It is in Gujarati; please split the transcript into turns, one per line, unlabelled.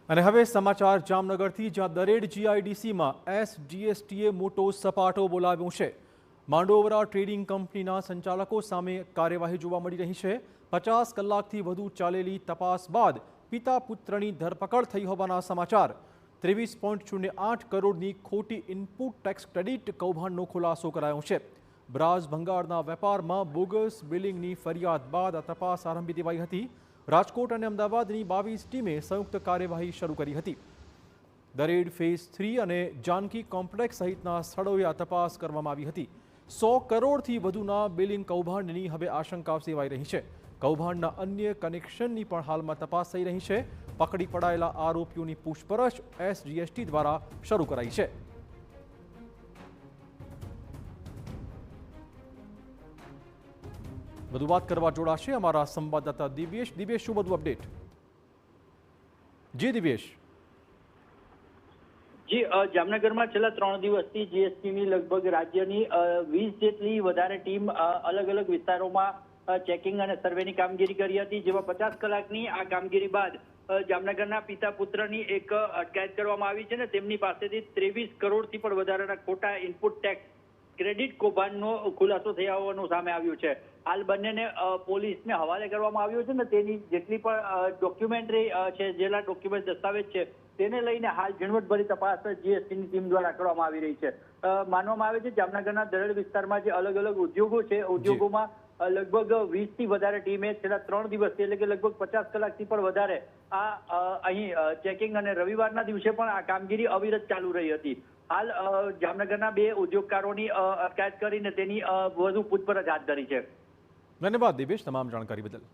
અને હવે સમાચાર જામનગરથી, જ્યાં દરેડ જીઆઈડીસીમાં એસજીએસટીએ મોટો સપાટો બોલાવ્યો છે। માંડોવરા ટ્રેડિંગ કંપનીના સંચાલકો સામે કાર્યવાહી જોવા મળી રહી છે। 50 કલાકથી વધુ ચાલેલી તપાસ બાદ પિતા પુત્રની ધરપકડ થઈ હોવાના સમાચાર। 23.08 કરોડની ખોટી ઇનપુટ ટેક્સ ક્રેડિટ કૌભાંડનો ખુલાસો કરાયો છે। બ્રાઝ ભંગારના વેપારમાં બોગસ બિલિંગની ફરિયાદ બાદ આ તપાસ આરંભી દેવાઈ હતી। રાજકોટ અને અમદાવાદની 22 ટીમે સંયુક્ત કાર્યવાહી શરૂ કરી હતી। દરેડ ફેઝ 3 અને જાનકી કોમ્પ્લેક્સ સહિતના સ્થળોએ આ તપાસ કરવામાં આવી હતી। 100 કરોડથી વધુના બિલિંગ કૌભાંડની હવે આશંકા સેવાઈ રહી છે। કૌભાંડના અન્ય કનેક્શનની પણ હાલમાં તપાસ થઈ રહી છે। પકડી પડાયેલા આરોપીઓની પૂછપરછ એસજીએસટી દ્વારા શરૂ કરાઈ છે। વધુ વાત કરવા જોડાશે અમારા સંવાદદાતા દિવ્યેશ। દિવ્યેશ, શું બધું અપડેટ? જી દિવ્યેશ।
જી, જામનગરમાં છેલ્લા 3 દિવસથી જીએસટીની લગભગ રાજ્યની 20 જેટલી વધારે ટીમ અલગ અલગ વિસ્તારોમાં ચેકિંગ અને સર્વેની કામગીરી કરી હતી, જેમાં 50 કલાકની આ કામગીરી બાદ જામનગરના પિતા પુત્રની એક અટકાયત કરવામાં આવી છે ને તેમની પાસેથી 23 કરોડથી પણ વધારાના ખોટા ઇનપુટ ટેક્સ ક્રેડિટ કૌભાંડનો ખુલાસો થયા હોવાનું સામે આવ્યું છે। હાલ બંનેને પોલીસને હવાલે કરવામાં આવ્યો છે ને તેની જેટલી પણ ડોક્યુમેન્ટરી છે, જેટલા ડોક્યુમેન્ટ દસ્તાવેજ છે તેને લઈને હાલ ઝીણવટભરી તપાસ જીએસટીની ટીમ દ્વારા કરવામાં આવી રહી છે। માનવામાં આવે છે જામનગરના દરેડ વિસ્તારમાં જે અલગ અલગ ઉદ્યોગો છે, ઉદ્યોગોમાં લગભગ 20 થી વધારે ટીમે છેલ્લા 3 દિવસથી એટલે કે લગભગ 50 કલાકથી પણ વધારે અહીં ચેકિંગ અને રવિવારના દિવસે પણ આ કામગીરી અવિરત ચાલુ રહી હતી। હાલ જામનગરના 2 ઉદ્યોગકારોની અટકાયત કરીને તેની વધુ પૂછપરછ હાથ ધરી છે।
ધન્યવાદ દિવ્યેશ, તમામ જાણકારી બદલ।